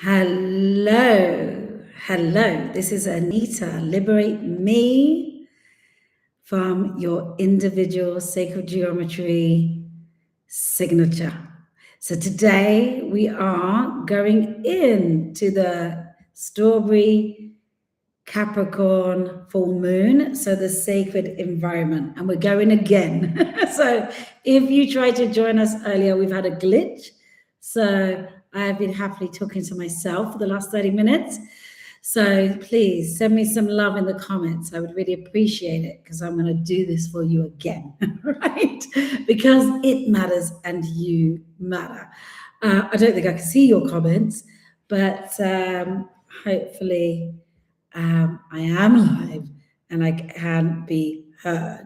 Hello. This is Anita. Liberate me from your individual sacred geometry signature. So today we are going into the strawberry Capricorn Full Moon, so the sacred environment, and we're going again. So if you tried to join us earlier, we've had a glitch. So I've been happily talking to myself for the last 30 minutes. So please send me some love in the comments. I would really appreciate it because I'm going to do this for you again, right? Because it matters and you matter. I don't think I can see your comments, but hopefully I am live and I can be heard.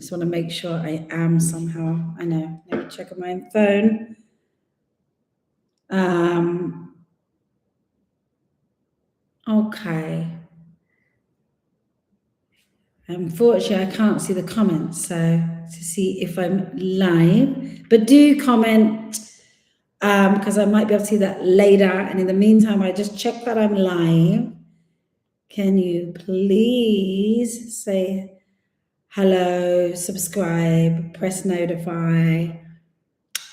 Just want to make sure I am somehow. I know. Let me check on my phone. Okay. Unfortunately, I can't see the comments, so to see if I'm live. But do comment, because I might be able to see that later. And in the meantime, I just check that I'm live. Can you please say hello, subscribe, press notify,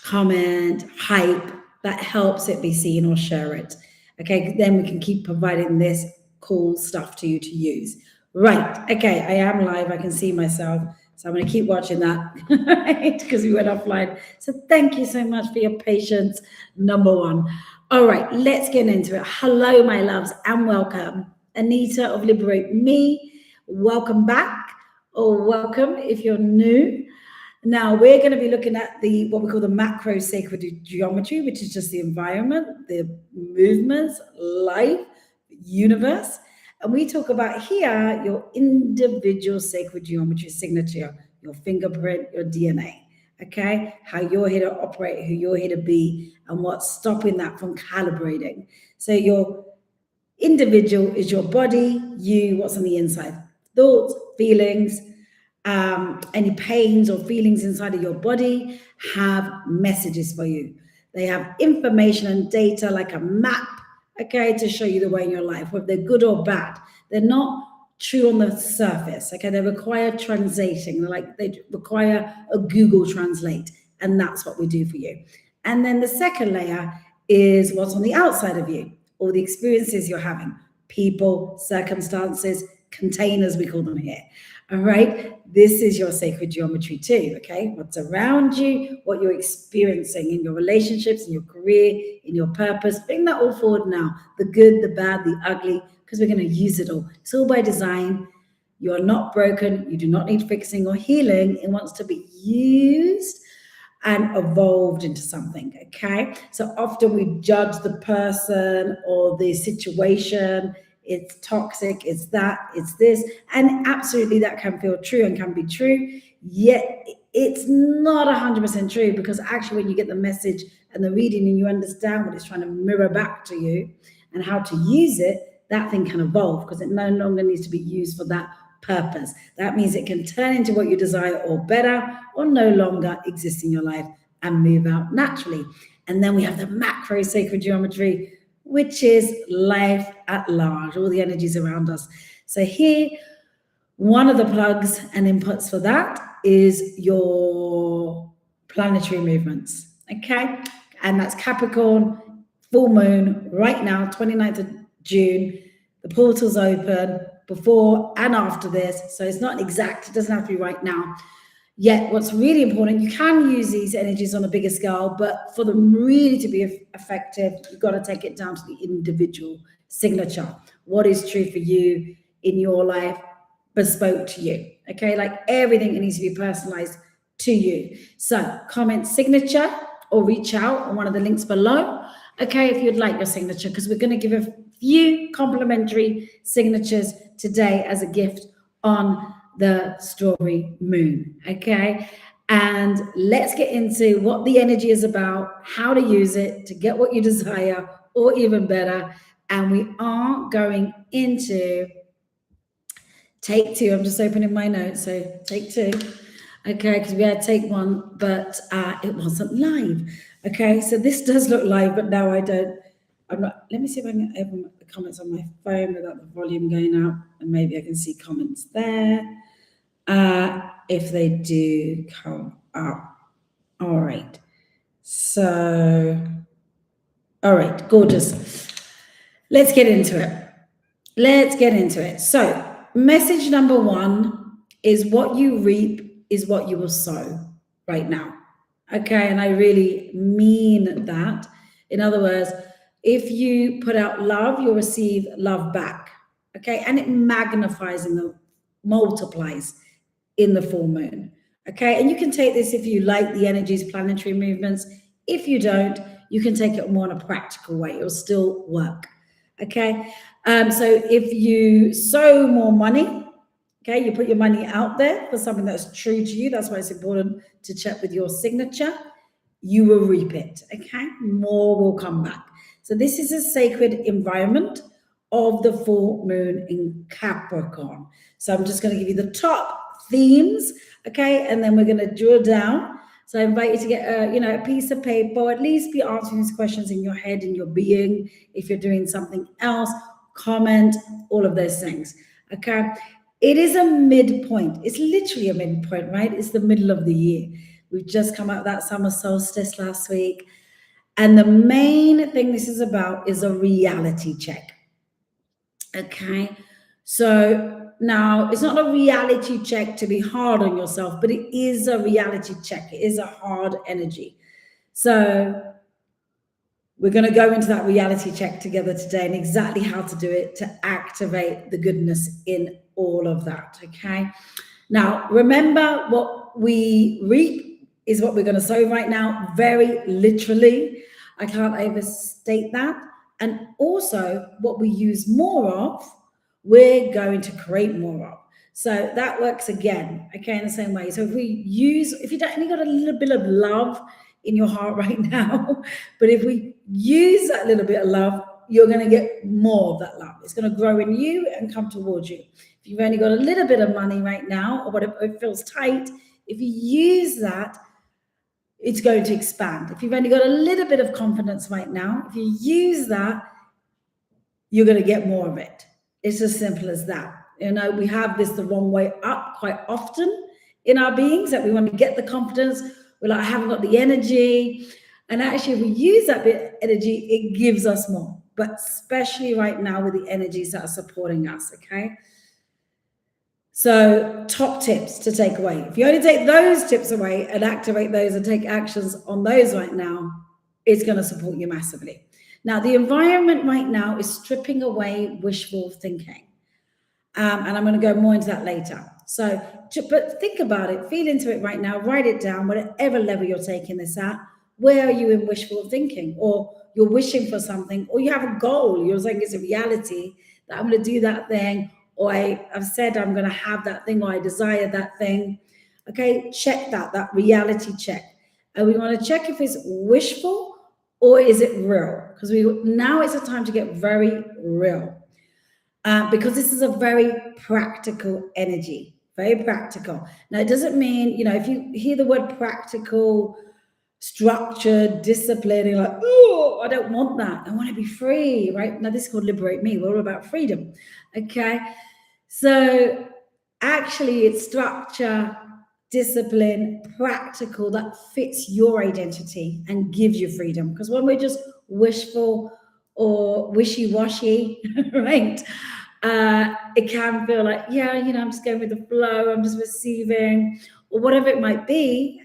comment, hype? That helps it be seen, or share it. Okay, then we can keep providing this cool stuff to you to use. Right, okay, I am live, I can see myself, so I'm going to keep watching that, right, because we went offline. So thank you so much for your patience, number one. All right, let's get into it. Hello, my loves, and welcome. Anita of Liberate Me, welcome back, or welcome if you're new. Now we're going to be looking at what we call the macro sacred geometry, which is just the environment, the movements, life, universe. And we talk about here your individual sacred geometry signature, your fingerprint, your DNA, okay? How you're here to operate, who you're here to be, and what's stopping that from calibrating. So your individual is your body, you, what's on the inside, thoughts, feelings, any pains or feelings inside of your body have messages for you. They have information and data like a map, okay, to show you the way in your life, whether they're good or bad. They're not true on the surface, okay? They require translating, they require a Google Translate, and that's what we do for you. And then the second layer is what's on the outside of you, all the experiences you're having, people, circumstances, containers, we call them here. All right, this is your sacred geometry too, okay? What's around you, what you're experiencing in your relationships, in your career, in your purpose. Bring that all forward now, the good, the bad, the ugly, because we're going to use it all. It's all by design. You are not broken. You do not need fixing or healing. It wants to be used and evolved into something, okay? So often we judge the person or the situation. It's toxic, it's that, it's this, and absolutely that can feel true and can be true, yet it's not 100% true, because actually when you get the message and the reading and you understand what it's trying to mirror back to you and how to use it, that thing can evolve, because it no longer needs to be used for that purpose. That means it can turn into what you desire or better, or no longer exist in your life and move out naturally. And then we have the macro sacred geometry, which is life at large, all the energies around us. So here, one of the plugs and inputs for that is your planetary movements, okay? And that's Capricorn, full moon, right now, 29th of June. The portal's open before and after this, so it's not exact, it doesn't have to be right now. Yet what's really important, you can use these energies on a bigger scale, but for them really to be effective, you've got to take it down to the individual signature. What is true for you in your life, bespoke to you, okay? Like everything, it needs to be personalized to you. So comment signature or reach out on one of the links below, okay, if you'd like your signature, because we're going to give a few complimentary signatures today as a gift on the strawberry moon, okay? And let's get into what the energy is about, how to use it to get what you desire, or even better. And we are going into take two. I'm just opening my notes, so take two. okay, because we had to take one, but it wasn't live. Okay, so this does look live, but now I don't. I'm not. Let me see if I can open the comments on my phone without the volume going up, and maybe I can see comments there. If they do come up. All right. So, all right, gorgeous. Let's get into it. So, message number one is what you reap is what you will sow right now. Okay, and I really mean that. In other words, if you put out love, you'll receive love back. Okay, and it magnifies and multiplies in the full moon. Okay, and you can take this if you like the energies, planetary movements. If you don't, you can take it more in a practical way. It'll still work. Okay, so if you sow more money, okay, you put your money out there for something that's true to you. That's why it's important to check with your signature. You will reap it. Okay, more will come back. So this is a sacred environment of the full moon in Capricorn. So I'm just going to give you the top themes, okay, and then we're going to drill down. So I invite you to get a piece of paper, or at least be answering these questions in your head, in your being. If you're doing something else, comment, all of those things. Okay, it is a midpoint. It's literally a midpoint, right? It's the middle of the year. We've just come out of that summer solstice last week, and the main thing this is about is a reality check. Okay, so now, it's not a reality check to be hard on yourself, but it is a reality check. It is a hard energy. So we're going to go into that reality check together today and exactly how to do it to activate the goodness in all of that, okay? Now, remember what we reap is what we're going to sow right now, very literally. I can't overstate that. And also, what we use more of, we're going to create more of. So that works again, okay, in the same way. So if you don't only got a little bit of love in your heart right now, but if we use that little bit of love, you're going to get more of that love. It's going to grow in you and come towards you. If you've only got a little bit of money right now, or whatever, it feels tight, if you use that, it's going to expand. If you've only got a little bit of confidence right now, if you use that, you're going to get more of it. It's as simple as that. We have this the wrong way up quite often in our beings, that we want to get the confidence. We're like, I haven't got the energy. And actually, if we use that bit of energy, it gives us more. But especially right now with the energies that are supporting us, okay? So top tips to take away. If you only take those tips away and activate those and take actions on those right now, it's going to support you massively. Now, the environment right now is stripping away wishful thinking. And I'm going to go more into that later. So, but think about it, feel into it right now, write it down, whatever level you're taking this at. Where are you in wishful thinking? Or you're wishing for something, or you have a goal. You're saying it's a reality that I'm going to do that thing, or I've said I'm going to have that thing, or I desire that thing. Okay, check that reality check. And we want to check if it's wishful or is it real? Because now it's a time to get very real. Because this is a very practical energy, very practical. Now, it doesn't mean, if you hear the word practical, structured, discipline, you're like, oh, I don't want that. I want to be free, right? Now, this is called Liberate Me. We're all about freedom, okay? So actually, it's structure, discipline, practical, that fits your identity and gives you freedom. Because when we're just wishful or wishy-washy, right? It can feel like, I'm just going with the flow, I'm just receiving, or whatever it might be.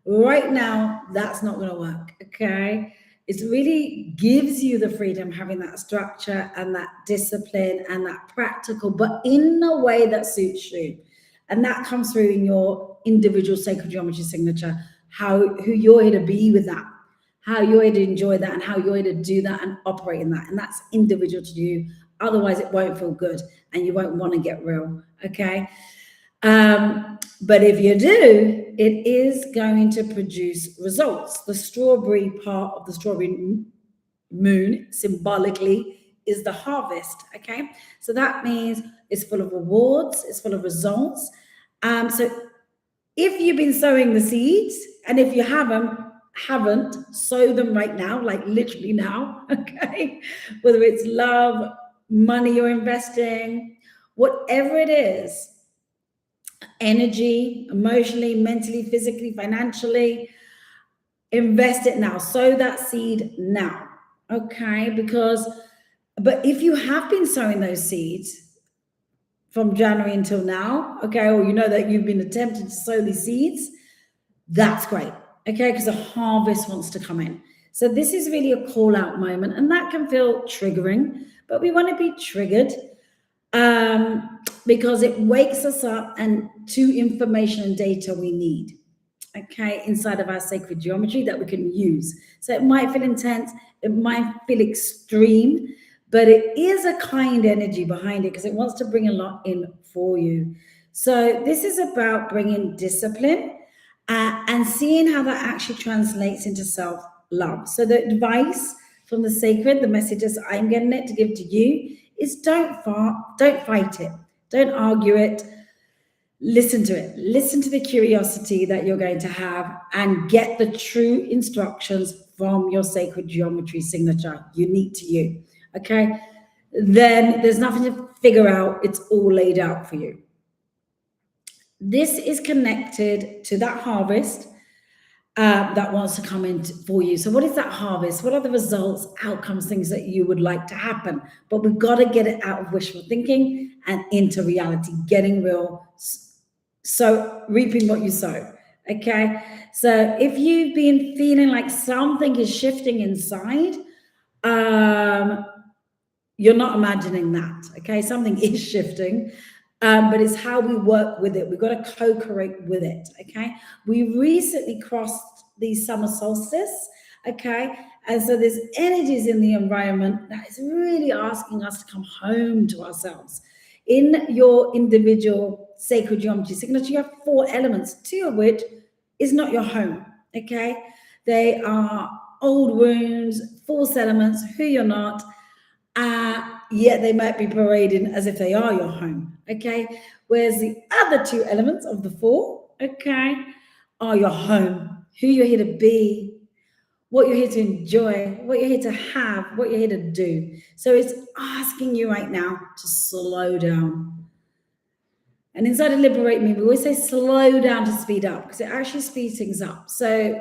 Right now, that's not going to work, okay? It really gives you the freedom having that structure and that discipline and that practical, but in a way that suits you. And that comes through in your individual sacred geometry signature, who you're here to be with that, how you're here to enjoy that, and how you're here to do that and operate in that. And that's individual to you. Otherwise, it won't feel good and you won't want to get real, okay? But if you do, it is going to produce results. The strawberry part of the strawberry moon, symbolically, is the harvest, okay? So that means it's full of rewards, it's full of results. So If you've been sowing the seeds, and if you haven't, sow them right now, like literally now, okay? Whether it's love, money you're investing, whatever it is, energy, emotionally, mentally, physically, financially, invest it now. Sow that seed now, okay? But if you have been sowing those seeds from January until now, okay, or you know that you've been attempting to sow these seeds, that's great, okay, because a harvest wants to come in. So this is really a call out moment, and that can feel triggering, but we want to be triggered because it wakes us up and to information and data we need, okay, inside of our sacred geometry that we can use. So it might feel intense, it might feel extreme, but it is a kind energy behind it because it wants to bring a lot in for you. So this is about bringing discipline and seeing how that actually translates into self-love. So the advice from the sacred, the messages I'm getting it to give to you is don't fight it, don't argue it. Listen to it. Listen to the curiosity that you're going to have and get the true instructions from your sacred geometry signature, unique to you. Okay? Then there's nothing to figure out. It's all laid out for you. This is connected to that harvest that wants to come in for you. So what is that harvest? What are the results, outcomes, things that you would like to happen? But we've got to get it out of wishful thinking and into reality, getting real. So reaping what you sow, okay? So if you've been feeling like something is shifting inside, you're not imagining that, okay? Something is shifting, but it's how we work with it. We've got to co-create with it, okay? We recently crossed the summer solstice, okay? And so there's energies in the environment that is really asking us to come home to ourselves. In your individual sacred geometry signature, you have 4 elements, 2 of which is not your home, okay? They are old wounds, false elements, who you're not, yet they might be parading as if they are your home, okay? Whereas the other 2 elements of the 4, okay, are your home, who you're here to be, what you're here to enjoy, what you're here to have, what you're here to do. So it's asking you right now to slow down. And inside of Liberate Me, we always say slow down to speed up because it actually speeds things up. So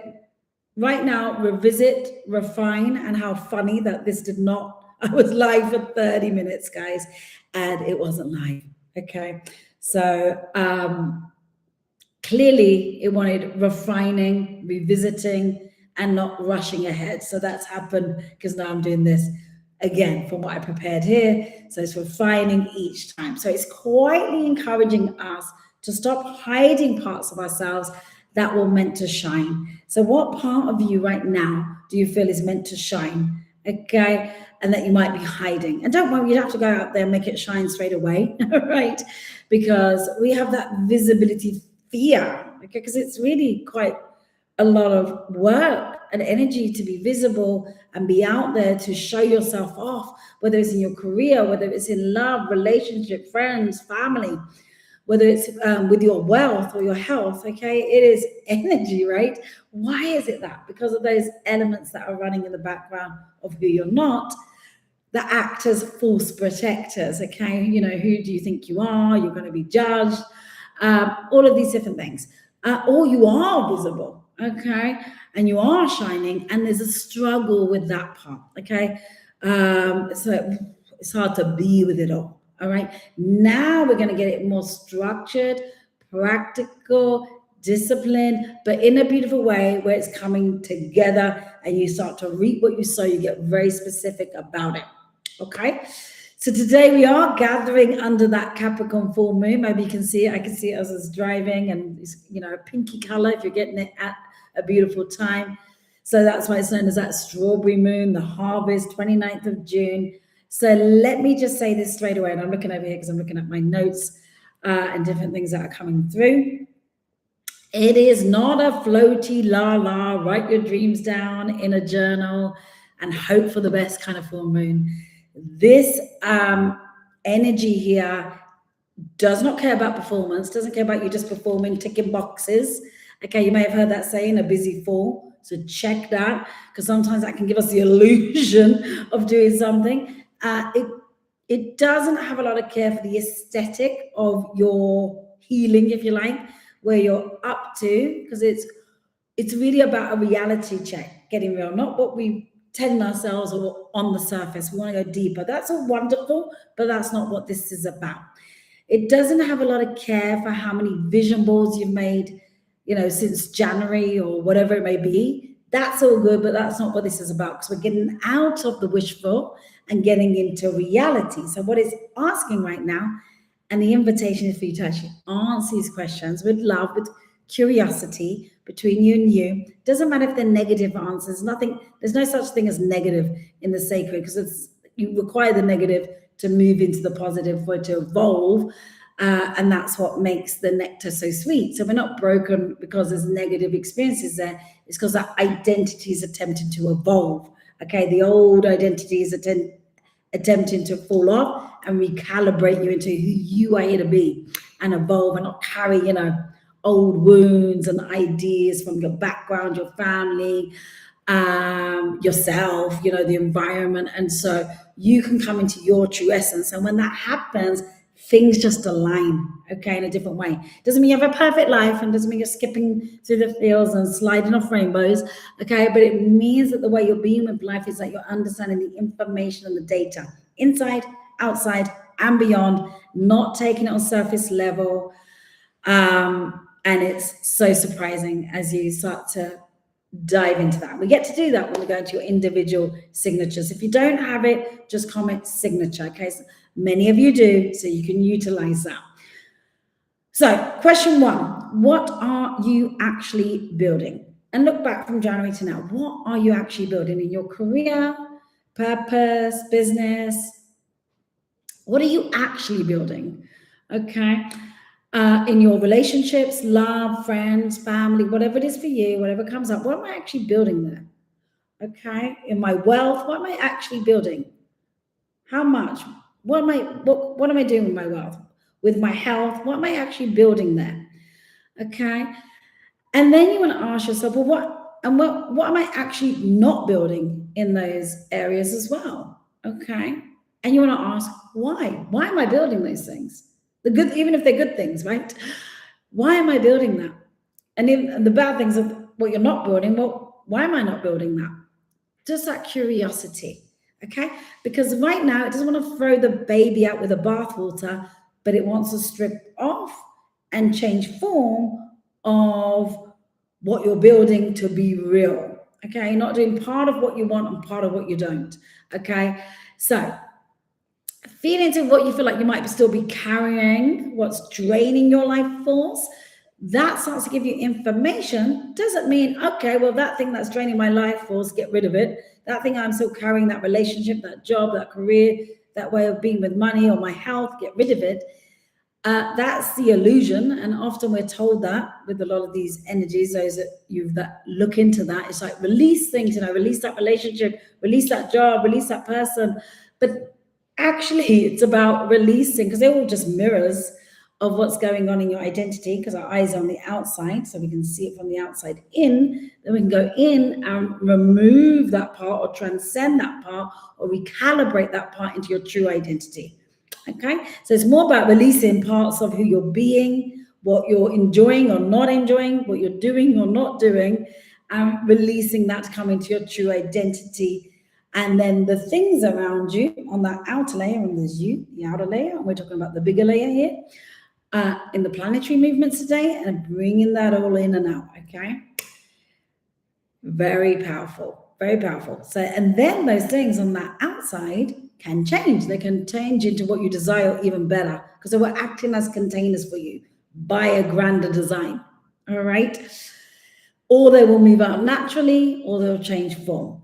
right now, revisit, refine, and how funny that this did not, I was live for 30 minutes, guys, and it wasn't live, okay? So clearly it wanted refining, revisiting, and not rushing ahead. So that's happened because now I'm doing this again from what I prepared here. So it's refining each time. So it's quietly encouraging us to stop hiding parts of ourselves that were meant to shine. So what part of you right now do you feel is meant to shine? Okay, and that you might be hiding. And don't worry, you don't have to go out there and make it shine straight away, right? Because we have that visibility fear, okay? Because it's really quite a lot of work and energy to be visible and be out there to show yourself off, whether it's in your career, whether it's in love, relationship, friends, family, whether it's with your wealth or your health, okay? It is energy, right? Why is it that? Because of those elements that are running in the background of who you're not, that act as false protectors, okay? You know, who do you think you are? You're going to be judged. All of these different things. Or you are visible, okay? And you are shining, and there's a struggle with that part, okay? So it's hard to be with it all. All right, now we're going to get it more structured, practical, disciplined, but in a beautiful way where it's coming together and you start to reap what you sow. You get very specific about it. Okay, so today we are gathering under that Capricorn Full Moon. Maybe you can see it. I can see it as I was driving, and it's, you know, a pinky color if you're getting it at a beautiful time. So that's why it's known as that strawberry moon, the harvest, 29th of June. So let me just say this straight away, and I'm looking over here because I'm looking at my notes and different things that are coming through. It is not a floaty la-la, write your dreams down in a journal and hope for the best kind of full moon. This energy here does not care about performance, doesn't care about you just performing, ticking boxes. Okay, you may have heard that saying, a busy fool. So check that, because sometimes that can give us the illusion of doing something. It doesn't have a lot of care for the aesthetic of your healing, if you like, where you're up to, because it's really about a reality check, getting real, not what we tell ourselves or on the surface. We want to go deeper. That's all wonderful, but that's not what this is about. It doesn't have a lot of care for how many vision boards you've made, since January or whatever it may be. That's all good, but that's not what this is about, because we're getting out of the wishful and getting into reality. So what it's asking right now, and the invitation is for you to actually answer these questions with love, with curiosity, between you and you. Doesn't matter if they're negative answers. There's no such thing as negative in the sacred, because you require the negative to move into the positive, for it to evolve. And that's what makes the nectar so sweet. So we're not broken because there's negative experiences there. It's because our identity is attempting to evolve. Okay, the old identity is attempting to fall off and recalibrate you into who you are here to be and evolve, and not carry, old wounds and ideas from your background, your family, yourself, the environment. And so you can come into your true essence. And when that happens, things just align, okay, in a different way. Doesn't mean you have a perfect life, and doesn't mean you're skipping through the fields and sliding off rainbows, okay, but it means that the way you're being with life is that you're understanding the information and the data inside, outside, and beyond, not taking it on surface level. And it's so surprising as you start to dive into that. We get to do that when we go into your individual signatures. If you don't have it, just comment signature, okay? So many of you do, so you can utilize that. So question 1, what are you actually building? And look back from January to now. What are you actually building in your career, purpose, business? What are you actually building? Okay. In your relationships, love, friends, family, whatever it is for you, whatever comes up, what am I actually building there? Okay. In my wealth, what am I actually building? How much? What am I doing with my wealth? With my health, what am I actually building there? Okay. And then you want to ask yourself, well, what am I actually not building in those areas as well? Okay. And you want to ask, why? Why am I building those things? Even if they're good things, right? Why am I building that? And the bad things of what you're not building, well, why am I not building that? Just that curiosity, okay? Because right now it doesn't want to throw the baby out with the bathwater, but it wants to strip off and change form of what you're building to be real, okay? You're not doing part of what you want and part of what you don't, okay? So feel into what you feel like you might still be carrying, what's draining your life force. That starts to give you information. Doesn't mean, okay, well, that thing that's draining my life force, get rid of it. That thing I'm still carrying, that relationship, that job, that career, that way of being with money or my health, get rid of it. That's the illusion. And often we're told that with a lot of these energies, those that look into that, it's like release things, release that relationship, release that job, release that person. But actually, it's about releasing, because they're all just mirrors of what's going on in your identity, because our eyes are on the outside, so we can see it from the outside in. Then we can go in and remove that part, or transcend that part, or recalibrate that part into your true identity. Okay? So it's more about releasing parts of who you're being, what you're enjoying or not enjoying, what you're doing or not doing, and releasing that to come into your true identity. And then the things around you on that outer layer, and there's you, the outer layer, and we're talking about the bigger layer here, in the planetary movements today, and bringing that all in and out, okay? Very powerful, very powerful. So, and then those things on that outside can change. They can change into what you desire, even better, because they were acting as containers for you by a grander design, all right? Or they will move out naturally, or they'll change form.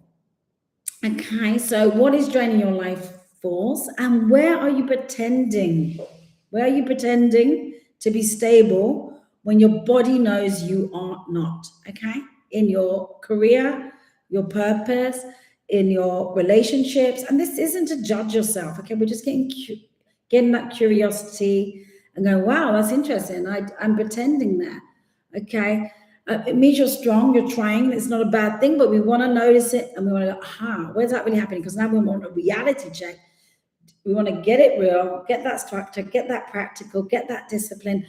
Okay, so what is draining your life force, and where are you pretending? Where are you pretending to be stable when your body knows you are not? Okay, in your career, your purpose, in your relationships, and this isn't to judge yourself. Okay, we're just getting that curiosity and go, wow, that's interesting. I'm pretending that. Okay. It means you're strong, you're trying, it's not a bad thing, but we want to notice it and we want to go, aha, where's that really happening? Because now we want a reality check. We want to get it real, get that structure, get that practical, get that discipline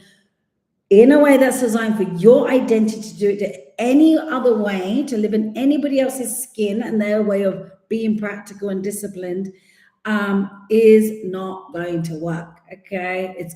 in a way that's designed for your identity to do it any other way, to live in anybody else's skin and their way of being practical and disciplined, is not going to work. Okay,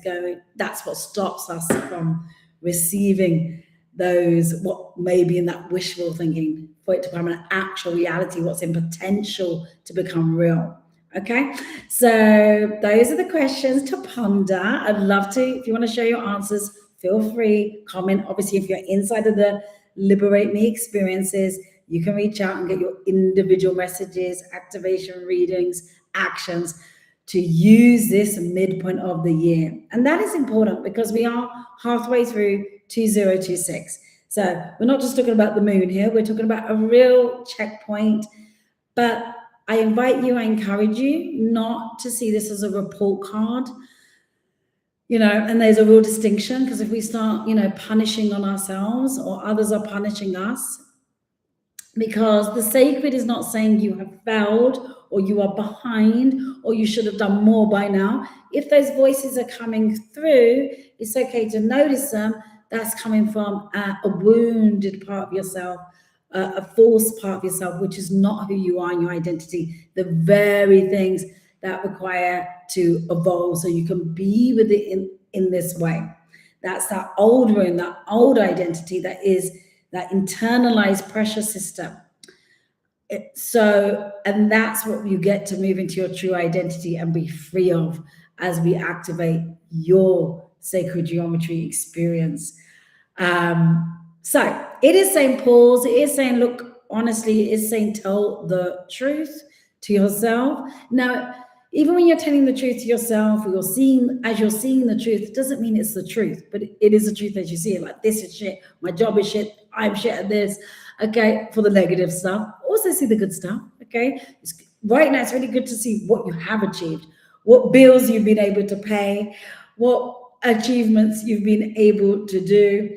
that's what stops us from receiving those, what may be in that wishful thinking, for it to become an actual reality, what's in potential to become real. Okay, so those are the questions to ponder. I'd love to, if you want to share your answers, feel free, comment. Obviously, if you're inside of the Liberate Me experiences, you can reach out and get your individual messages, activation readings, actions to use this midpoint of the year. And that is important because we are halfway through 2026. So we're not just talking about the moon here, we're talking about a real checkpoint. But I invite you, I encourage you not to see this as a report card, and there's a real distinction, because if we start, punishing on ourselves or others are punishing us, because the sacred is not saying you have failed or you are behind or you should have done more by now. If those voices are coming through, it's okay to notice them. That's coming from a wounded part of yourself, a false part of yourself, which is not who you are in your identity. The very things that require to evolve so you can be with it in this way. That's that old wound, that old identity, that is that internalized pressure system. And that's what you get to move into your true identity and be free of as we activate your sacred geometry experience. So it is saying pause, it is saying, look, honestly, it is saying tell the truth to yourself. Now, even when you're telling the truth to yourself, or you're seeing the truth, it doesn't mean it's the truth, but it is the truth as you see it. Like, this is shit, my job is shit, I'm shit at this. Okay, for the negative stuff. Also see the good stuff. Okay, right now it's really good to see what you have achieved, what bills you've been able to pay, what achievements you've been able to do,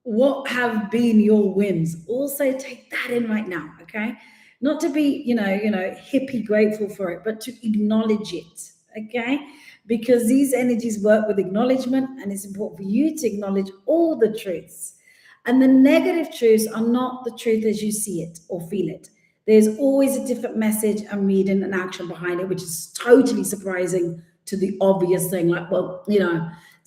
what have been your wins. Also take that in right now. Okay, not to be hippie grateful for it, but to acknowledge it. Okay, because these energies work with acknowledgement, and it's important for you to acknowledge all the truths. And the negative truths are not the truth as you see it or feel it. There's always a different message and reading and action behind it, which is totally surprising to the obvious thing. Like, well,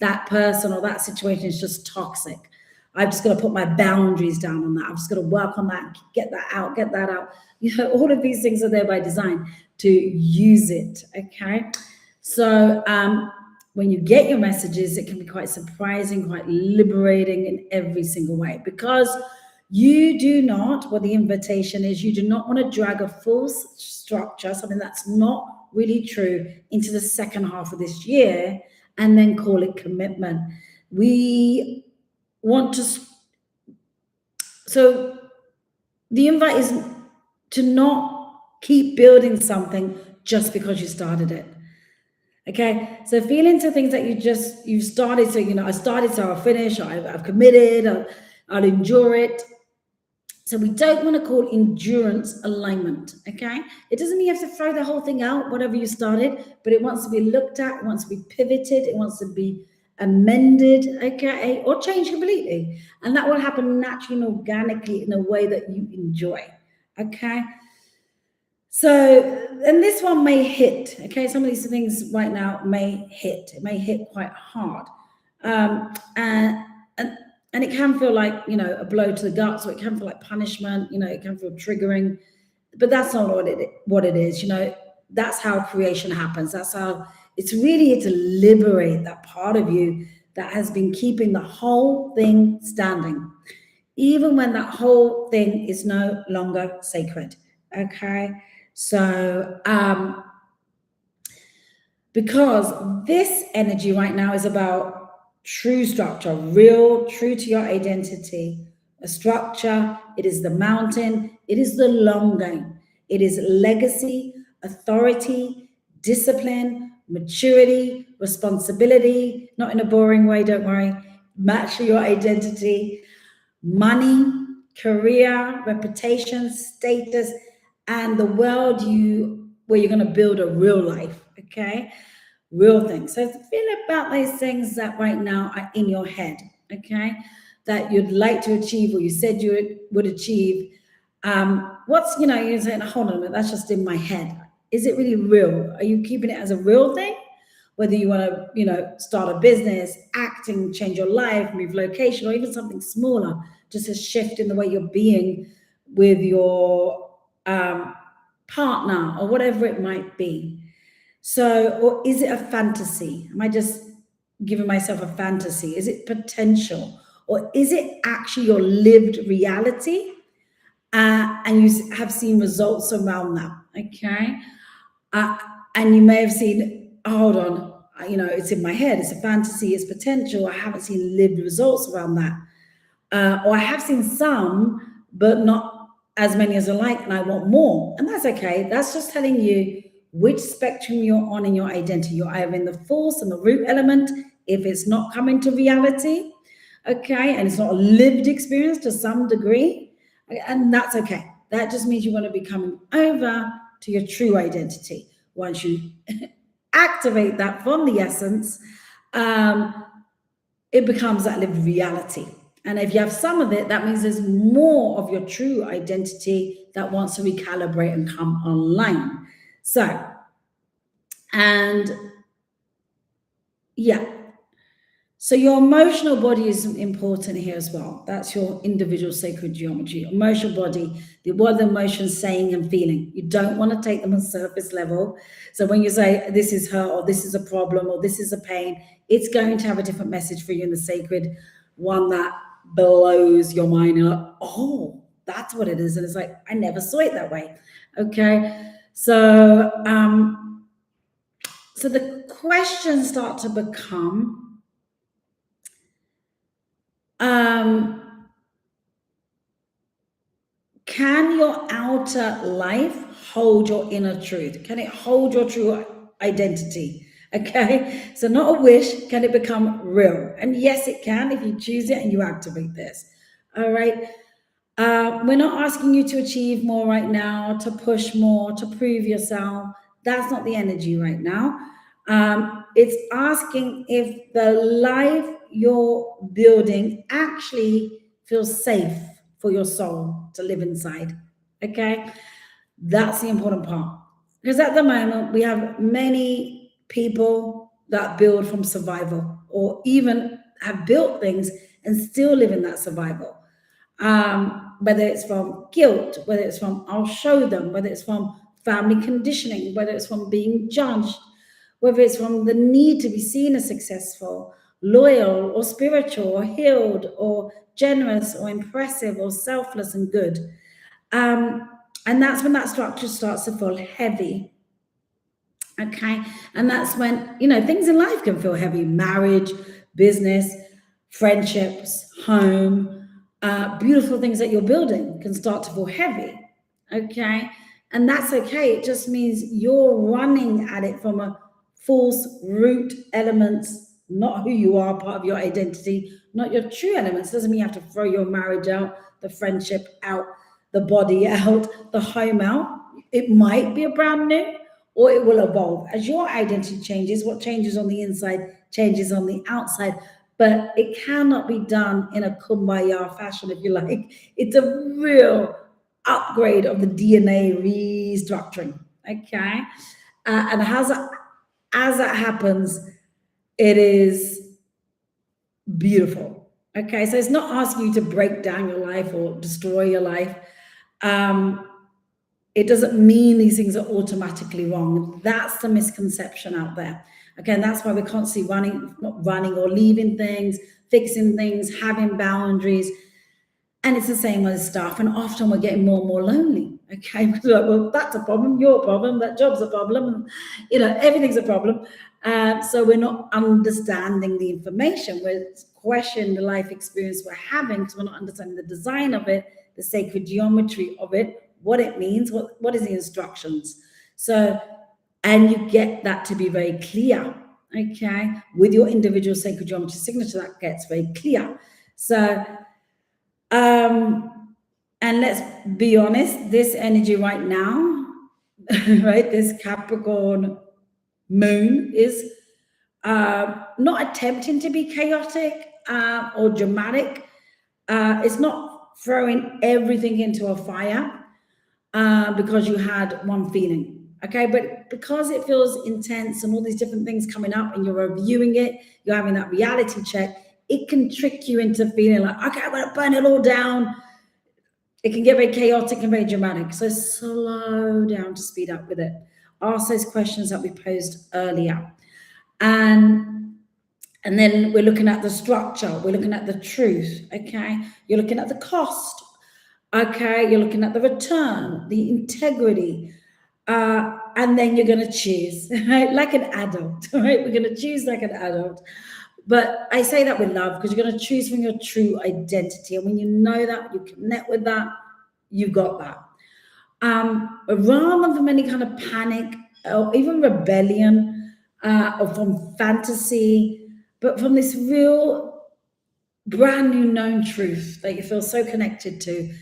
that person or that situation is just toxic. I've just got to put my boundaries down on that. I've just got to work on that, get that out. All of these things are there by design to use it, okay? So, when you get your messages, it can be quite surprising, quite liberating in every single way, because you do not, what the invitation is, you do not want to drag a false structure, something that's not really true, into the second half of this year and then call it commitment. We want to, so the invite is to not keep building something just because you started it. Okay, so feel into things that you've started. So, I started, so I'll finish. I've committed, I'll endure it. So we don't want to call endurance alignment, okay? It doesn't mean you have to throw the whole thing out, whatever you started, but it wants to be looked at, it wants to be pivoted, it wants to be amended, okay, or changed completely. And that will happen naturally and organically in a way that you enjoy, okay? So, and this one may hit, okay? Some of these things right now may hit. It may hit quite hard. And it can feel like, a blow to the gut, so it can feel like punishment, it can feel triggering, but that's not what it is, that's how creation happens. That's how, it's really to liberate that part of you that has been keeping the whole thing standing, even when that whole thing is no longer sacred, okay? So, because this energy right now is about true structure, real, true to your identity, a structure. It is the mountain. It is the long game. It is legacy, authority, discipline, maturity, responsibility, not in a boring way, don't worry, match your identity, money, career, reputation, status, and the world where you're going to build a real life, okay? Real things. So feel about those things that right now are in your head, okay? That you'd like to achieve, or you said you would achieve. What's, you're saying, hold on a minute, that's just in my head. Is it really real? Are you keeping it as a real thing? Whether you want to, start a business, acting, change your life, move location, or even something smaller, just a shift in the way you're being with your partner or whatever it might be. So, or is it a fantasy? Am I just giving myself a fantasy? Is it potential? Or is it actually your lived reality? And you have seen results around that, okay? And you may have seen, hold on, it's in my head, it's a fantasy, it's potential, I haven't seen lived results around that. Or I have seen some, but not as many as I like, and I want more. And that's okay. That's just telling you which spectrum you're on in your identity. You're either in the false and the root element, if it's not coming to reality, okay, and it's not a lived experience to some degree, and that's okay. That just means you're going to be coming over to your true identity. Once you activate that from the essence, it becomes that lived reality. And if you have some of it, that means there's more of your true identity that wants to recalibrate and come online. So, and yeah. So your emotional body is important here as well. That's your individual sacred geometry. Emotional body, what are the emotions saying and feeling? You don't want to take them on surface level. So when you say this is hurt, or this is a problem, or this is a pain, it's going to have a different message for you in the sacred, one that blows your mind. You're like, oh, that's what it is. And it's like, I never saw it that way. Okay. So, so the questions start to become, can your outer life hold your inner truth? Can it hold your true identity? Okay, so not a wish, can it become real? And yes, it can if you choose it and you activate this. All right. We're not asking you to achieve more right now, to push more, to prove yourself. That's not the energy right now. It's asking if the life you're building actually feels safe for your soul to live inside, okay? That's the important part. Because at the moment, we have many people that build from survival, or even have built things and still live in that survival. Whether it's from guilt, whether it's from I'll show them, whether it's from family conditioning, whether it's from being judged, whether it's from the need to be seen as successful, loyal, or spiritual, or healed, or generous, or impressive, or selfless and good. And that's when that structure starts to feel heavy. Okay. And that's when, things in life can feel heavy. Marriage, business, friendships, home, beautiful things that you're building can start to feel heavy. Okay. And that's okay. It just means you're running at it from a false root elements, not who you are, part of your identity, not your true elements. Doesn't mean you have to throw your marriage out, the friendship out, the body out, the home out. It might be a brand new, or it will evolve. As your identity changes, what changes on the inside changes on the outside. But it cannot be done in a kumbaya fashion, if you like. It's a real upgrade of the DNA restructuring, okay? And as that happens, it is beautiful, okay? So it's not asking you to break down your life or destroy your life. It doesn't mean these things are automatically wrong. That's the misconception out there. Again, that's why we're constantly not running or leaving things, fixing things, having boundaries. And it's the same with stuff. And often we're getting more and more lonely. Okay, well, that's a problem, your problem, that job's a problem, everything's a problem. So we're not understanding the information. We're questioning the life experience we're having because we're not understanding the design of it, the sacred geometry of it, what it means, what is the instructions. So, And you get that to be very clear, okay? With your individual sacred geometry signature, that gets very clear. So, and let's be honest, this energy right now, right, this Capricorn moon is not attempting to be chaotic or dramatic. It's not throwing everything into a fire because you had one feeling. Okay, but because it feels intense and all these different things coming up and you're reviewing it, you're having that reality check, it can trick you into feeling like, okay, I'm going to burn it all down. It can get very chaotic and very dramatic. So slow down to speed up with it. Ask those questions that we posed earlier. And then we're looking at the structure. We're looking at the truth, okay? You're looking at the cost, okay? You're looking at the return, the integrity. And then you're going to choose, right? Like an adult, right? We're going to choose like an adult. But I say that with love because you're going to choose from your true identity. And when you know that, you connect with that, you got that. Rather than from any kind of panic or even rebellion or from fantasy, but from this real brand new known truth that you feel so connected to.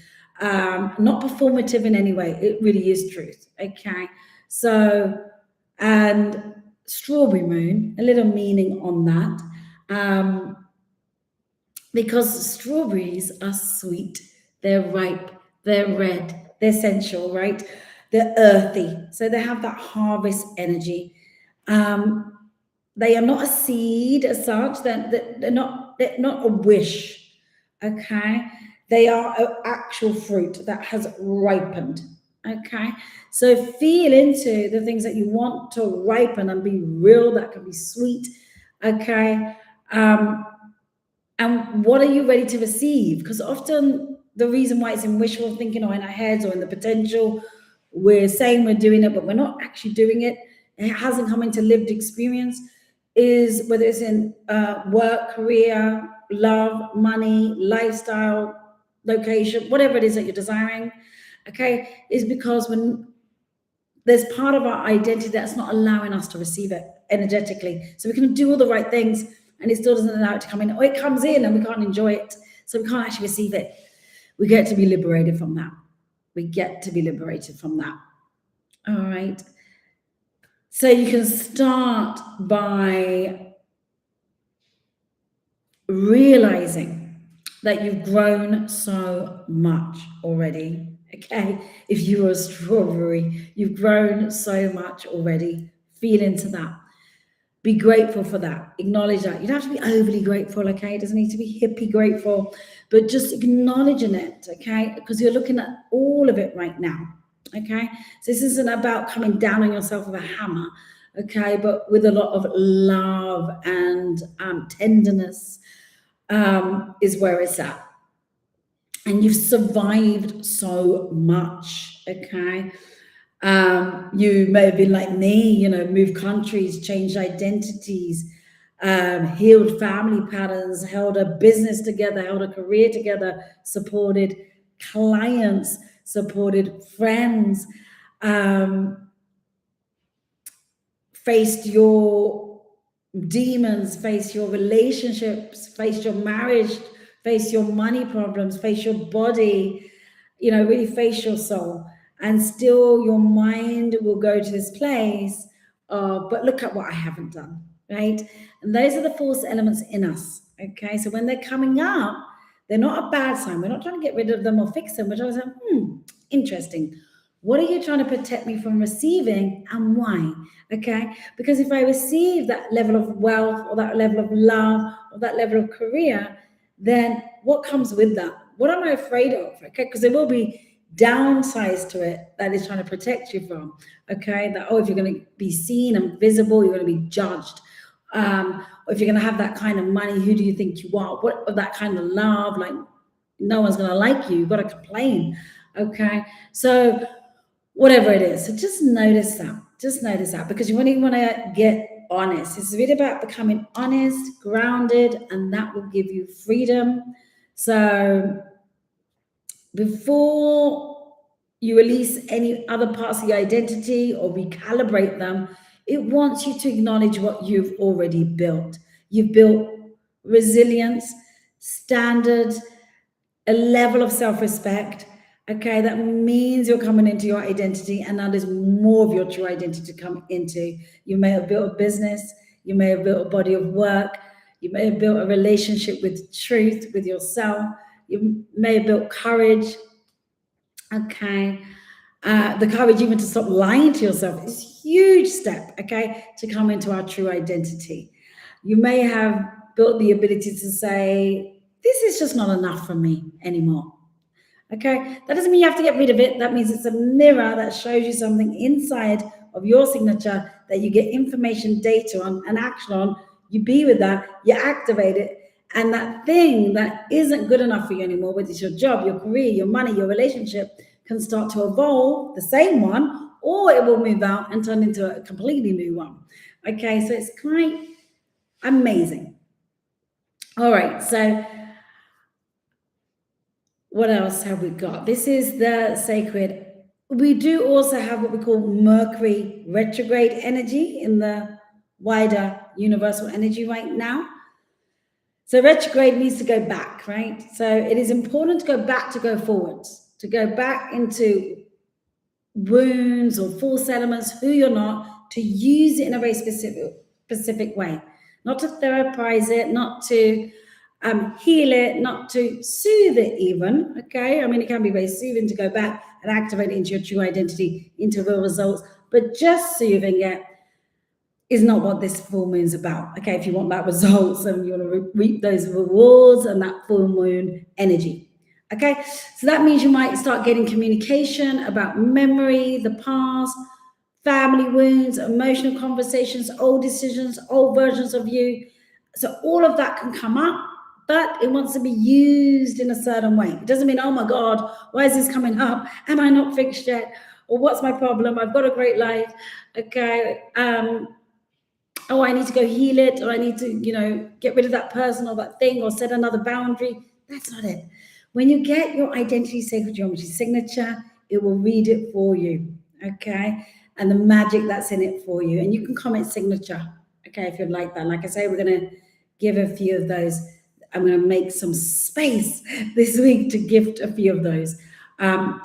Not performative in any way. It really is truth. Okay. So, and strawberry moon, a little meaning on that. Because strawberries are sweet, they're ripe, they're red, they're sensual, right? They're earthy. So they have that harvest energy. They are not a seed as such, they're not a wish. Okay. They are an actual fruit that has ripened, okay? So feel into the things that you want to ripen and be real, that can be sweet, okay? And what are you ready to receive? Because often the reason why it's in wishful thinking or in our heads or in the potential, we're saying we're doing it, but we're not actually doing it. It hasn't come into lived experience, is whether it's in work, career, love, money, lifestyle, location, whatever it is that you're desiring, okay, is because when there's part of our identity that's not allowing us to receive it energetically. So we can do all the right things and it still doesn't allow it to come in, or it comes in and we can't enjoy it. So we can't actually receive it. We get to be liberated from that. We get to be liberated from that. All right. So you can start by realizing that you've grown so much already, okay? If you were a strawberry, you've grown so much already. Feel into that. Be grateful for that. Acknowledge that. You don't have to be overly grateful, okay? It doesn't need to be hippie grateful, but just acknowledging it, okay? Because you're looking at all of it right now, okay? So this isn't about coming down on yourself with a hammer, okay? But with a lot of love and tenderness, is where it's at. And you've survived so much, okay? You may have been like me, you know, moved countries, changed identities, healed family patterns, held a business together, held a career together, supported clients, supported friends, faced your demons, face your relationships, face your marriage, face your money problems, face your body, you know, really face your soul. And still your mind will go to this place of, but look at what I haven't done, right? And those are the false elements in us, okay? So when they're coming up, they're not a bad sign. We're not trying to get rid of them or fix them. We're trying to say, interesting. What are you trying to protect me from receiving and why? Okay, because if I receive that level of wealth or that level of love or that level of career, then what comes with that? What am I afraid of? Okay, because there will be downsides to it that is trying to protect you from. Okay, that, oh, if you're going to be seen and visible, you're going to be judged. Or if you're going to have that kind of money, who do you think you are? What that kind of love? Like, no one's going to like you. You've got to complain. Okay, so whatever it is, so just notice that. Just notice that, because you really want to get honest. It's really about becoming honest, grounded, and that will give you freedom. So before you release any other parts of your identity or recalibrate them, It wants you to acknowledge what you've already built. You've built resilience, standards, a level of self-respect. Okay, that means you're coming into your identity, and now there's more of your true identity to come into. You may have built a business, you may have built a body of work, you may have built a relationship with truth, with yourself, you may have built courage. Okay, the courage even to stop lying to yourself is a huge step, okay, to come into our true identity. You may have built the ability to say, this is just not enough for me anymore. Okay, that doesn't mean you have to get rid of it. That means it's a mirror that shows you something inside of your signature that you get information, data on, and action on. You be with that, you activate it, and that thing that isn't good enough for you anymore, whether it's your job, your career, your money, your relationship, can start to evolve, the same one, or it will move out and turn into a completely new one. Okay, so it's quite amazing. All right, so what else have we got? This is the sacred. We do also have what we call Mercury retrograde energy in the wider universal energy right now. So retrograde needs to go back, right? So it is important to go back to go forwards, to go back into wounds or false elements, who you're not, to use it in a very specific way, not to therapize it, not to heal it, not to soothe it even, okay? I mean, it can be very soothing to go back and activate it into your true identity, into real results, but just soothing it is not what this full moon's about, okay? If you want that results and you want to reap those rewards and that full moon energy, okay? So that means you might start getting communication about memory, the past, family wounds, emotional conversations, old decisions, old versions of you. So all of that can come up, but it wants to be used in a certain way. It doesn't mean, oh my God, why is this coming up? Am I not fixed yet? Or what's my problem? I've got a great life, okay? Oh, I need to go heal it, or I need to, get rid of that person or that thing, or set another boundary. That's not it. When you get your identity sacred geometry signature, it will read it for you, okay? And the magic that's in it for you. And you can comment signature, okay, if you'd like that. Like I say, we're going to give a few of those. I'm going to make some space this week to gift a few of those,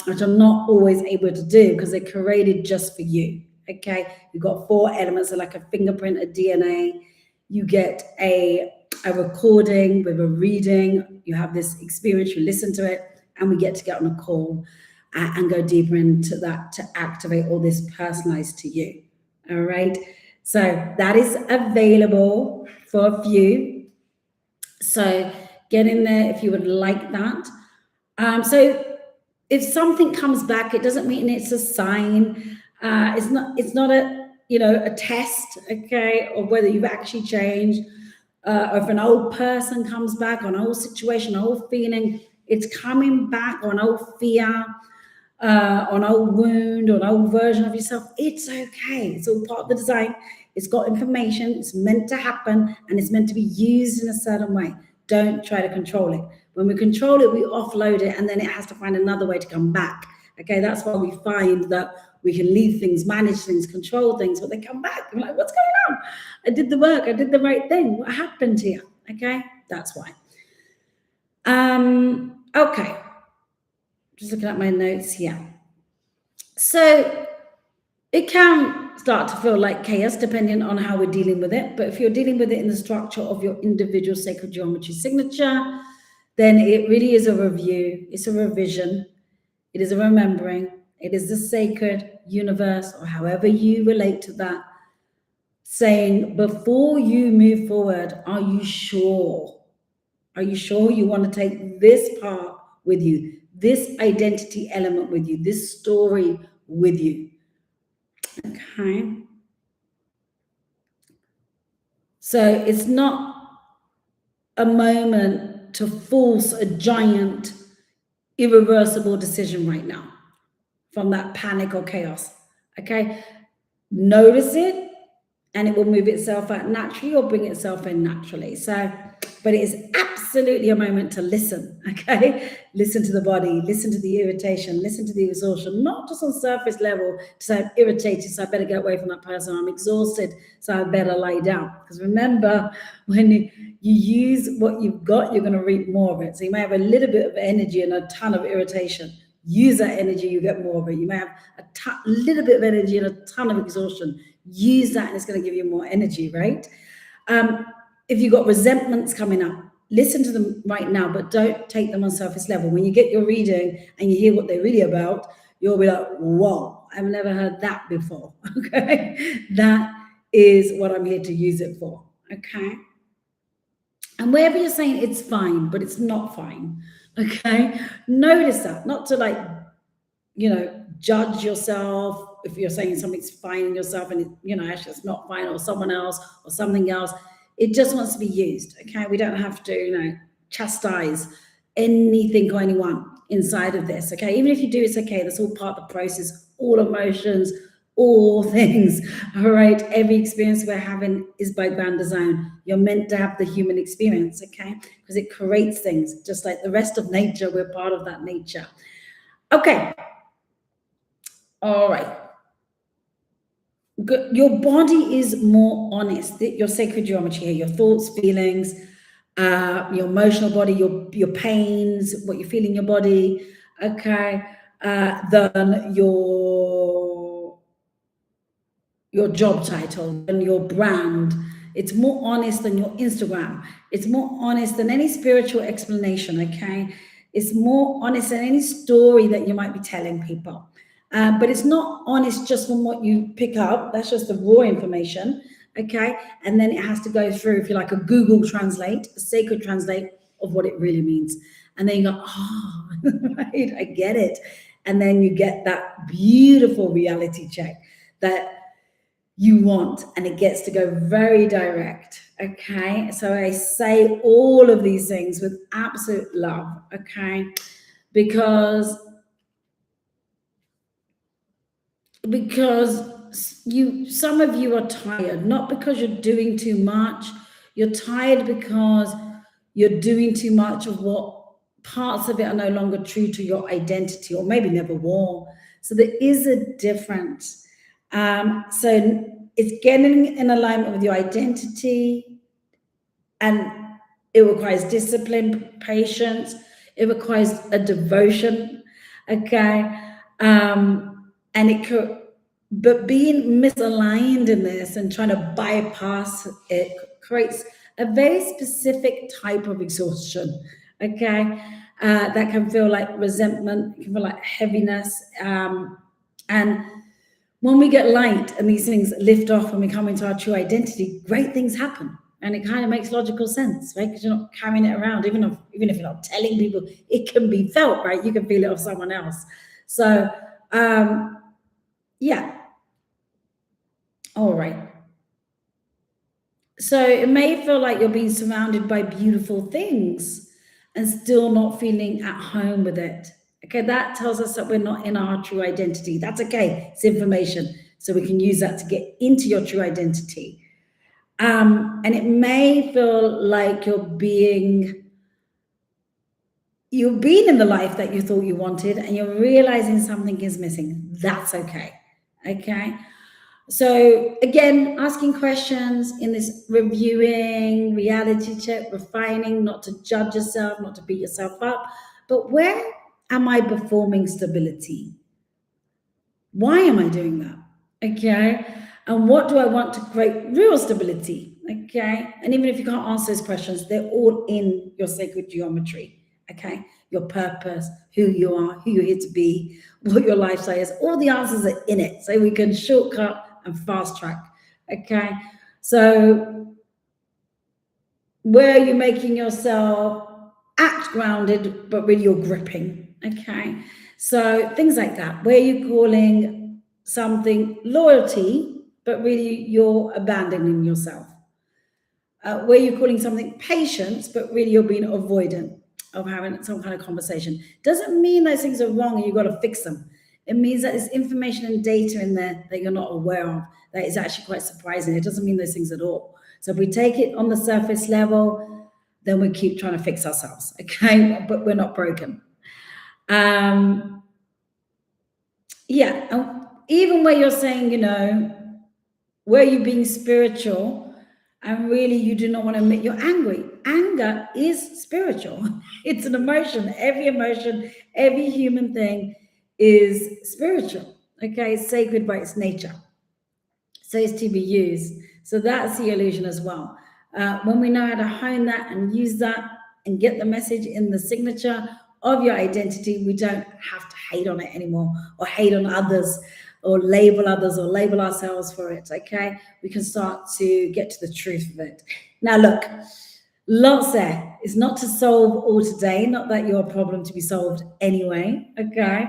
which I'm not always able to do because they're curated just for you. Okay, you've got 4 elements, so like a fingerprint, a DNA. You get a recording with a reading. You have this experience, you listen to it, and we get to get on a call and go deeper into that to activate all this personalized to you. All right, so that is available for a few. So get in there if you would like that. So if something comes back, it doesn't mean it's a sign. It's not a test, okay, of whether you've actually changed. Or if an old person comes back, or an old situation, an old feeling, it's coming back, or an old fear, or an old wound, or an old version of yourself. It's okay. It's all part of the design. It's got information. It's meant to happen, and it's meant to be used in a certain way. Don't try to control it. When we control it, we offload it, and then it has to find another way to come back. Okay, that's why we find that we can leave things, manage things, control things, but they come back. We're like, what's going on? I did the work. I did the right thing. What happened here? Okay, that's why. Okay, just looking at my notes here. So it can start to feel like chaos depending on how we're dealing with it. But if you're dealing with it in the structure of your individual sacred geometry signature, then it really is a review. It's a revision. It is a remembering. It is the sacred universe, or however you relate to that, saying, before you move forward, are you sure? Are you sure you want to take this part with you, this identity element with you, this story with you? Okay. So it's not a moment to force a giant, irreversible decision right now from that panic or chaos. Okay. Notice it, and it will move itself out naturally or bring itself in naturally. So but it is absolutely a moment to listen, okay? Listen to the body, listen to the irritation, listen to the exhaustion, not just on surface level to say I'm irritated, so I better get away from that person, I'm exhausted, so I better lie down. Because remember, when you use what you've got, you're going to reap more of it. So you may have a little bit of energy and a ton of irritation. Use that energy, you get more of it. You may have a little bit of energy and a ton of exhaustion. Use that and it's going to give you more energy, right? If you've got resentments coming up, listen to them right now, but don't take them on surface level. When you get your reading and you hear what they're really about, you'll be like, whoa, I've never heard that before, okay? That is what I'm here to use it for, okay? And wherever you're saying it's fine, but it's not fine, okay? Notice that, not to like, judge yourself if you're saying something's fine in yourself and, actually it's not fine, or someone else or something else. It just wants to be used, okay? We don't have to, chastise anything or anyone inside of this, okay? Even if you do, it's okay. That's all part of the process, all emotions, all things, all right? Every experience we're having is by grand design. You're meant to have the human experience, okay? Because it creates things, just like the rest of nature. We're part of that nature. Okay. All right. Good. Your body is more honest. Your sacred geometry here, your thoughts, feelings, your emotional body, your pains, what you feel in your body, okay, than your job title and your brand. It's more honest than your Instagram. It's more honest than any spiritual explanation, okay? It's more honest than any story that you might be telling people. But it's not honest just from what you pick up. That's just the raw information, okay? And then it has to go through, if you like, a Google Translate, a sacred translate of what it really means. And then you go, oh, right, I get it. And then you get that beautiful reality check that you want, and it gets to go very direct, okay? So I say all of these things with absolute love, okay? Because some of you are tired, not because you're doing too much. You're tired because you're doing too much of what parts of it are no longer true to your identity, or maybe never were. So there is a difference. So it's getting in alignment with your identity, and it requires discipline, patience. It requires a devotion, okay? And it could, but being misaligned in this and trying to bypass it creates a very specific type of exhaustion, okay? That can feel like resentment, it can feel like heaviness. And when we get light and these things lift off and we come into our true identity, great things happen. And it kind of makes logical sense, right? Because you're not carrying it around, even if you're not telling people, it can be felt, right? You can feel it off someone else. So, yeah. All right. So it may feel like you're being surrounded by beautiful things and still not feeling at home with it. Okay, that tells us that we're not in our true identity. That's okay. It's information. So we can use that to get into your true identity. And it may feel like you're being in the life that you thought you wanted and you're realizing something is missing. That's okay. Okay. So again, asking questions in this reviewing, reality check, refining, not to judge yourself, not to beat yourself up, but where am I performing stability? Why am I doing that? Okay. And what do I want to create real stability? Okay. And even if you can't answer those questions, they're all in your sacred geometry. Okay. Your purpose, who you are, who you're here to be, what your lifestyle is, all the answers are in it. So we can shortcut and fast track. Okay. So where are you making yourself act grounded, but really you're gripping? Okay. So things like that, where you're calling something loyalty, but really you're abandoning yourself. Where you're calling something patience, but really you're being avoidant of having some kind of conversation. Doesn't mean those things are wrong and you've got to fix them. It means that there's information and data in there that you're not aware of that is actually quite surprising. It doesn't mean those things at all. So if we take it on the surface level, then we keep trying to fix ourselves, okay? But we're not broken. Yeah, even where you're saying, you know, where you're being spiritual and really you do not want to admit you're angry. Anger is spiritual. It's an emotion. Every human thing is spiritual, okay? It's sacred by its nature. So it's to be used. So that's the illusion as well. When we know how to hone that and use that and get the message in the signature of your identity, we don't have to hate on it anymore or hate on others or label ourselves for it, okay? We can start to get to the truth of it. Now, look, lots there. It's not to solve all today, not that you're a problem to be solved anyway, okay?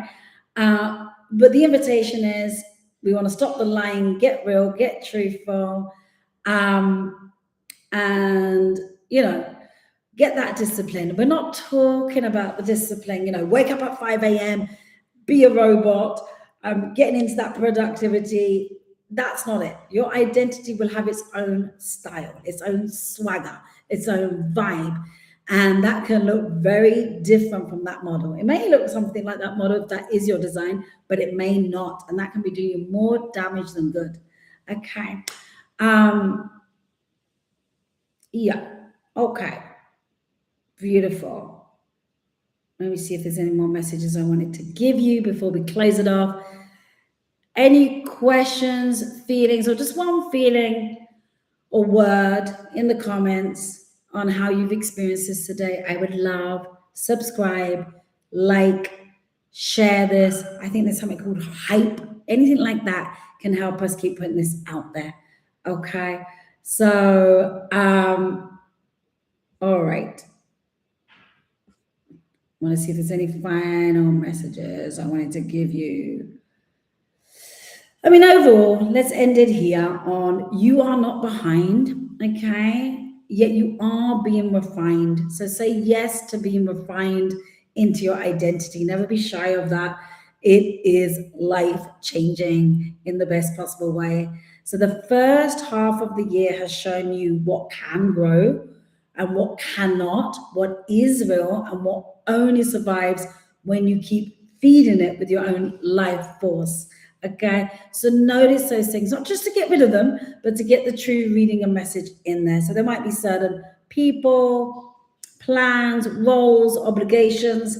But the invitation is we want to stop the lying, get real, get truthful, and, you know, get that discipline. We're not talking about the discipline, you know, wake up at 5 a.m., be a robot, getting into that productivity. That's not it. Your identity will have its own style, its own swagger, its own vibe. And that can look very different from that model. It may look something like that model if that is your design, but it may not. And that can be doing you more damage than good. Okay. Yeah. Okay. Beautiful. Let me see if there's any more messages I wanted to give you before we close it off. Any questions, feelings, or just one feeling or word in the comments on how you've experienced this today? I would love, subscribe, like, share this. I think there's something called hype. Anything like that can help us keep putting this out there. Okay. So, all right. I want to see if there's any final messages I wanted to give you. I mean, overall, let's end it here on you are not behind, okay? Yet you are being refined. So say yes to being refined into your identity. Never be shy of that. It is life-changing in the best possible way. So the first half of the year has shown you what can grow and what cannot, what is real and what only survives when you keep feeding it with your own life force. Okay, so notice those things, not just to get rid of them, but to get the true reading and message in there. So there might be certain people, plans, roles, obligations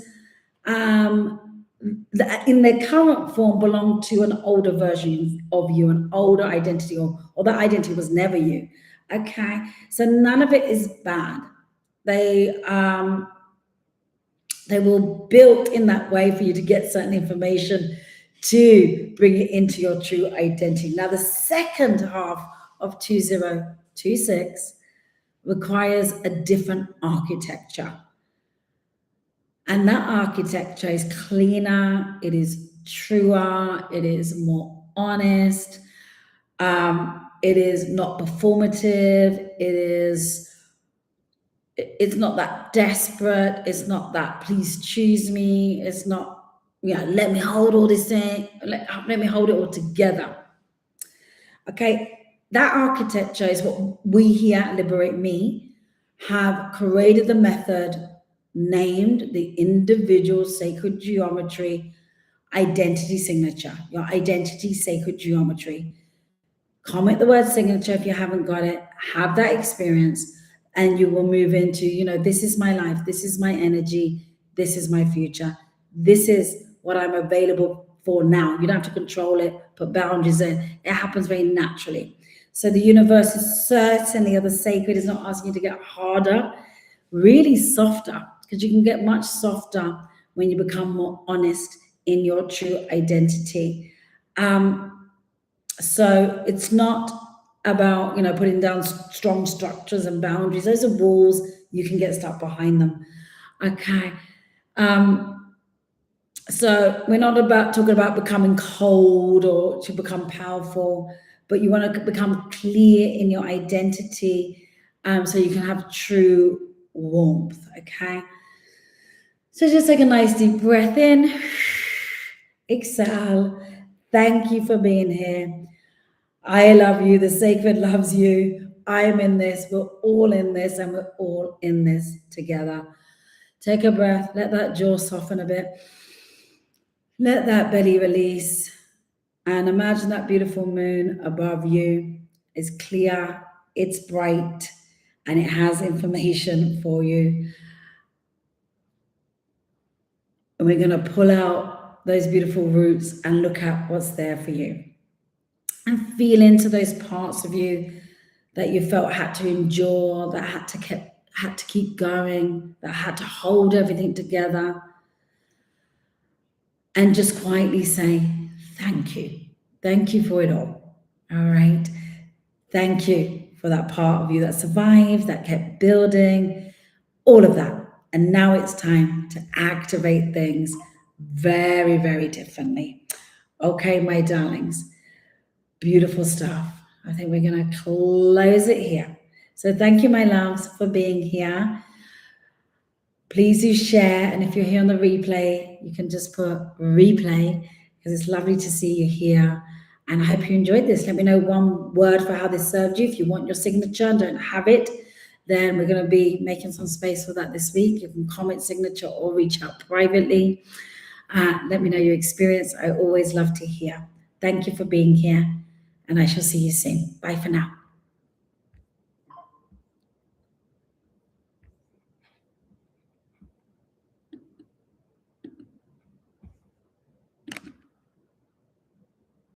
that in their current form belong to an older version of you, an older identity, or that identity was never you. Okay, so none of it is bad. They were built in that way for you to get certain information to bring it into your true identity. Now, the second half of 2026 requires a different architecture. And that architecture is cleaner, it is truer, it is more honest, it is not performative, it's not that desperate, it's not that please choose me, it's not, yeah, let me hold all this thing, let me hold it all together. Okay, that architecture is what we here at Liberate Me have created the method named the individual sacred geometry identity signature, your identity sacred geometry. Comment the word signature if you haven't got it, have that experience, and you will move into, you know, this is my life, this is my energy, this is my future, this is what I'm available for now. You don't have to control it, put boundaries in. It happens very naturally. So the universe is certainly, or the sacred is not asking you to get harder, really softer, because you can get much softer when you become more honest in your true identity. So it's not about, you know, putting down strong structures and boundaries. Those are walls. You can get stuck behind them. Okay. So we're not talking about becoming cold or to become powerful, but you want to become clear in your identity, so you can have true warmth. Okay. So just take a nice deep breath in, exhale. Thank you for being here. I love you. The sacred loves you. I'm in this. We're all in this, and we're all in this together. Take a breath. Let that jaw soften a bit. Let that belly release. And imagine that beautiful moon above you is clear, it's bright, and it has information for you. And we're going to pull out those beautiful roots and look at what's there for you. And feel into those parts of you that you felt had to endure, that had to keep going, that had to hold everything together. And just quietly say, thank you. Thank you for it all. All right. Thank you for that part of you that survived, that kept building, all of that. And now it's time to activate things very, very differently. Okay, my darlings. Beautiful stuff. I think we're going to close it here. So thank you, my loves, for being here. Please do share. And if you're here on the replay, you can just put replay, because it's lovely to see you here. And I hope you enjoyed this. Let me know one word for how this served you. If you want your signature and don't have it, then we're going to be making some space for that this week. You can comment signature or reach out privately. Let me know your experience. I always love to hear. Thank you for being here, and I shall see you soon. Bye for now.